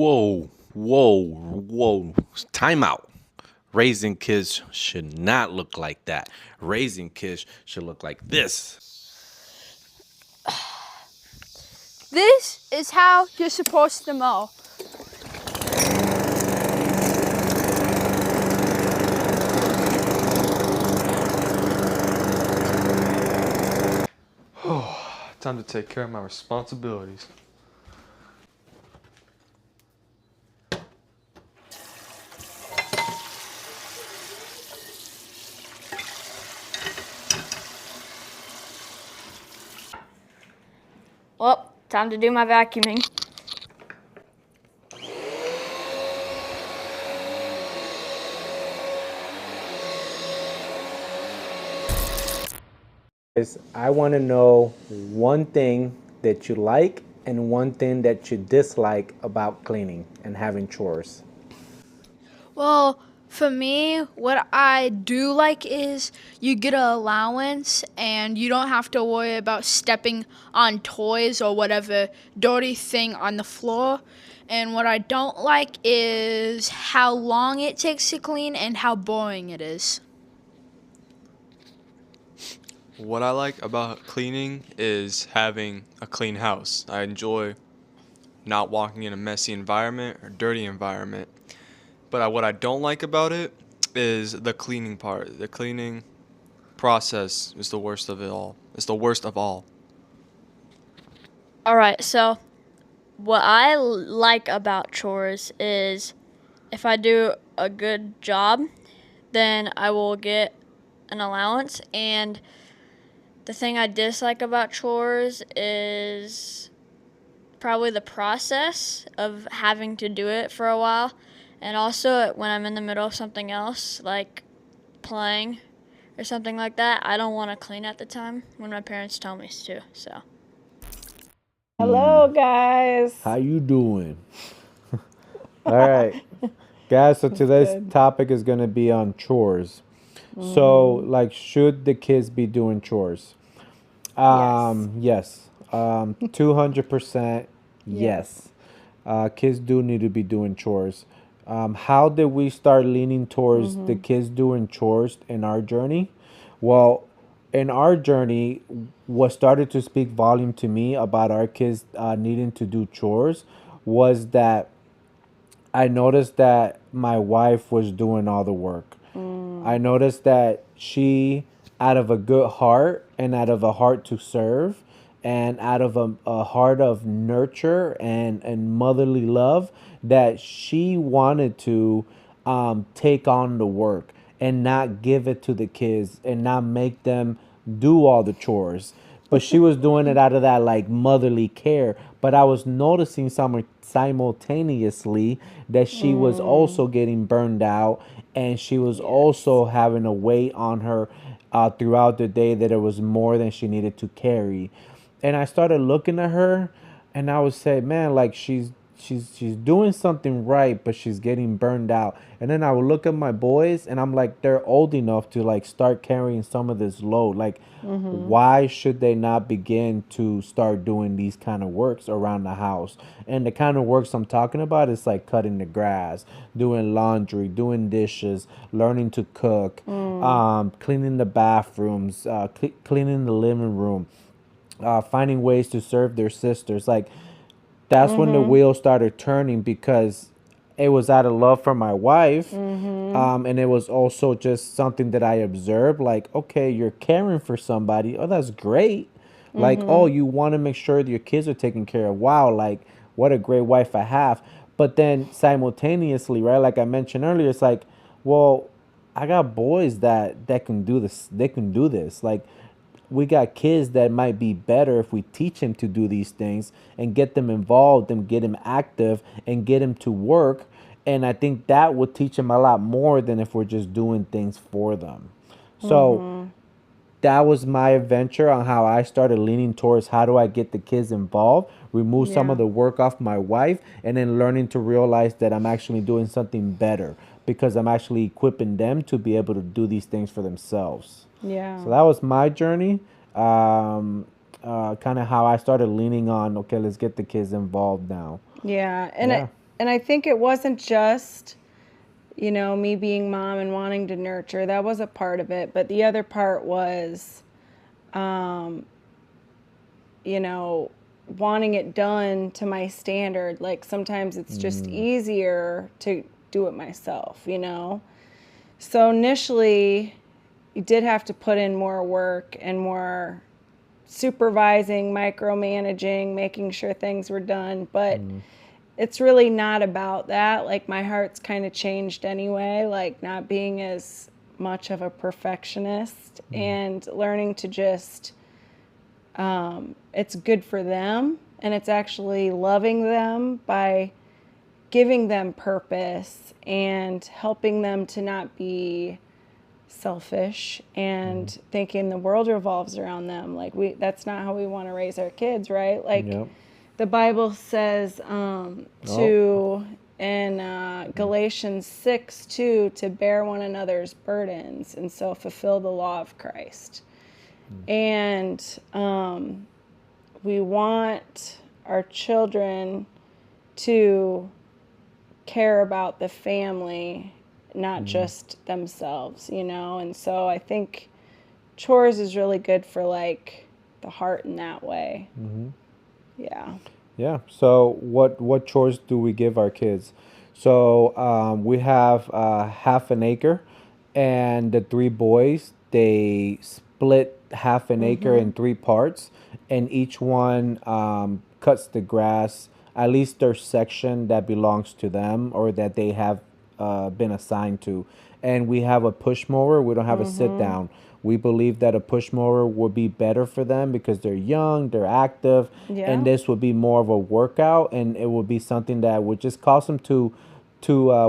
Whoa. Time out. Raising kids should not look like that. Raising kids should look like this. This is how you're supposed to mow. Time to take care of my responsibilities. Well, time to do my vacuuming. I want to know one thing that you like and one thing that you dislike about cleaning and having chores. Well, for me, what I do like is you get an allowance and you don't have to worry about stepping on toys or whatever dirty thing on the floor. And what I don't like is how long it takes to clean and how boring it is. What I like about cleaning is having a clean house. I enjoy not walking in a messy environment or dirty environment. But what I don't like about it is the cleaning part. The cleaning process is the worst of it all. It's the worst of all. All right, so what I like about chores is if I do a good job, then I will get an allowance. And the thing I dislike about chores is probably the process of having to do it for a while. And also when I'm in the middle of something else, like playing or something like that, I don't want to clean at the time when my parents tell me to, so. Hello, guys. How you doing? All right, guys. So today's good. topic is going to be on chores. So, like, should the kids be doing chores? Yes. 200% yes. Kids do need to be doing chores. How did we start leaning towards the kids doing chores in our journey? Well, in our journey, what started to speak volume to me about our kids needing to do chores was that I noticed that my wife was doing all the work. I noticed that she, out of a good heart and out of a heart to serve and out of a heart of nurture and motherly love, that she wanted to take on the work and not give it to the kids and not make them do all the chores. But she was doing it out of that like motherly care. But I was noticing simultaneously that she was also getting burned out and she was also having a weight on her throughout the day that it was more than she needed to carry. And I started looking at her and I would say, man, like she's doing something right, but she's getting burned out. And then I would look at my boys and I'm like, they're old enough to like start carrying some of this load. Like, why should they not begin to start doing these kind of works around the house? And the kind of works I'm talking about is like cutting the grass, doing laundry, doing dishes, learning to cook, cleaning the bathrooms, cleaning the living room, finding ways to serve their sisters. Like, that's when the wheel started turning because it was out of love for my wife. And it was also just something that I observed. Like, okay, you're caring for somebody. Oh, that's great. Like, oh, you want to make sure that your kids are taken care of. Wow, like, what a great wife I have. But then simultaneously, right, like I mentioned earlier, it's like, well, I got boys that can do this. They can do this. Like, we got kids that might be better if we teach them to do these things and get them involved and get them active and get them to work. And I think that would teach them a lot more than if we're just doing things for them. So that was my adventure on how I started leaning towards how do I get the kids involved, remove some of the work off my wife, and then learning to realize that I'm actually doing something better because I'm actually equipping them to be able to do these things for themselves. Yeah. So that was my journey. Kind of how I started leaning on, okay, let's get the kids involved now. Yeah, and Yeah. and I think it wasn't just, me being mom and wanting to nurture. That was a part of it, but the other part was, you know, wanting it done to my standard. Like sometimes it's just easier to do it myself. So initially, you did have to put in more work and more supervising, micromanaging, making sure things were done. But it's really not about that. Like my heart's kind of changed anyway, like not being as much of a perfectionist and learning to just, it's good for them, and it's actually loving them by giving them purpose and helping them to not be selfish and thinking the world revolves around them. Like that's not how we want to raise our kids, right? Like Yep. the Bible says to in Galatians 6:2 to bear one another's burdens and so fulfill the law of Christ. And we want our children to care about the family, not just themselves. And so I think chores is really good for like the heart in that way. Yeah. Yeah. So what chores do we give our kids? So we have half an acre, and the three boys, they split half an acre in three parts, and each one cuts the grass, at least their section that belongs to them or that they have been assigned to. And we have a push mower. We don't have a sit down. We believe that a push mower would be better for them because they're young, they're active, Yeah. and this would be more of a workout, and it would be something that would just cause them to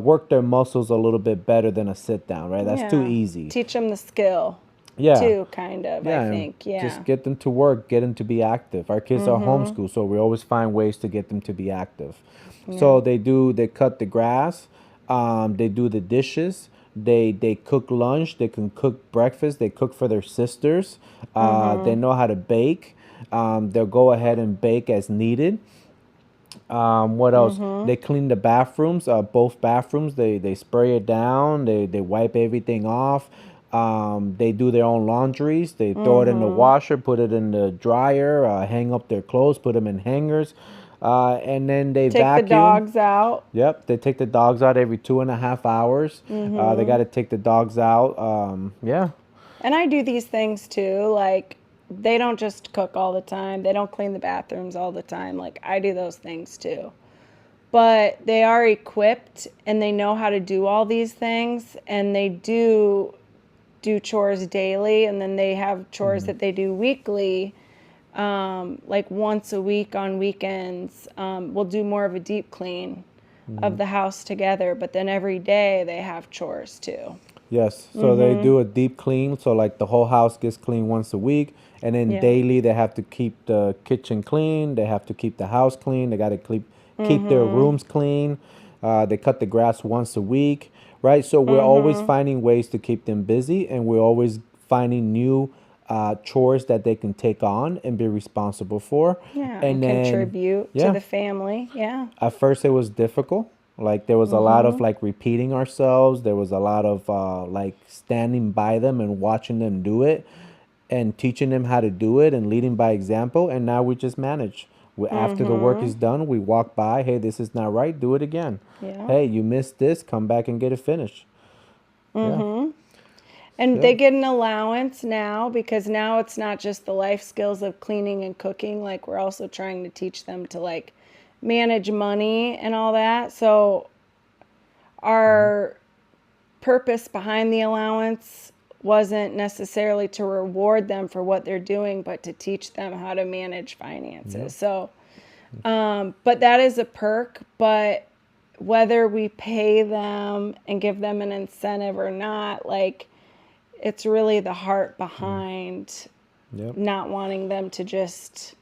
work their muscles a little bit better than a sit down, right? That's too Yeah. easy. Teach them the skill Yeah. too, kind of, I and think. Yeah. Just get them to work, get them to be active. Our kids are homeschooled, so we always find ways to get them to be active. So they cut the grass, they do the dishes, they cook lunch, they can cook breakfast, they cook for their sisters, they know how to bake. They'll go ahead and bake as needed. What else? They clean the bathrooms, both bathrooms. They spray it down. They wipe everything off. They do their own laundries. They throw it in the washer, put it in the dryer, hang up their clothes, put them in hangers, and then they Take vacuum. the dogs out. Yep, they take the dogs out every 2.5 hours. They got to take the dogs out. Yeah. And I do these things too. Like, they don't just cook all the time. They don't clean the bathrooms all the time. Like, I do those things too. But they are equipped and they know how to do all these things, and they do chores daily, and then they have chores that they do weekly. Like once a week on weekends, we'll do more of a deep clean of the house together, but then every day they have chores too. Yes. So they do a deep clean. So like the whole house gets cleaned once a week, and then Yeah. daily they have to keep the kitchen clean. They have to keep the house clean. They got to keep their rooms clean. They cut the grass once a week, right? So we're always finding ways to keep them busy, and we're always finding new chores that they can take on and be responsible for. Yeah, and then contribute yeah. to the family. Yeah. At first it was difficult. Like there was a lot of like repeating ourselves. There was a lot of like standing by them and watching them do it and teaching them how to do it and leading by example. And now we just manage. After the work is done, we walk by. Hey, this is not right. Do it again. Yeah. Hey, you missed this. Come back and get it finished. Yeah. And they get an allowance now, because now it's not just the life skills of cleaning and cooking. Like, we're also trying to teach them to like manage money and all that. So our purpose behind the allowance wasn't necessarily to reward them for what they're doing, but to teach them how to manage finances. So, but that is a perk. But whether we pay them and give them an incentive or not, like, it's really the heart behind Yep. not wanting them to just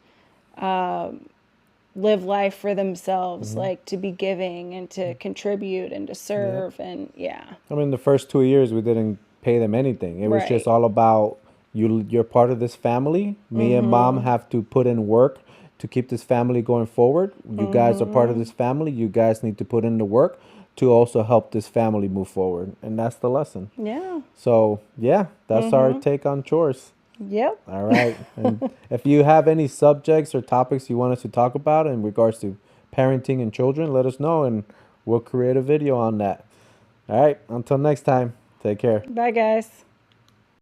live life for themselves, like to be giving and to contribute and to serve. And yeah. I mean, the first 2 years we didn't pay them anything. It was just Right. all about you're part of this family. Me and mom have to put in work to keep this family going forward. You guys are part of this family. You guys need to put in the work to also help this family move forward. And that's the lesson. Yeah. So, yeah, that's our take on chores. Yep. All right. And if you have any subjects or topics you want us to talk about in regards to parenting and children, let us know and we'll create a video on that. All right. Until next time, take care. Bye, guys.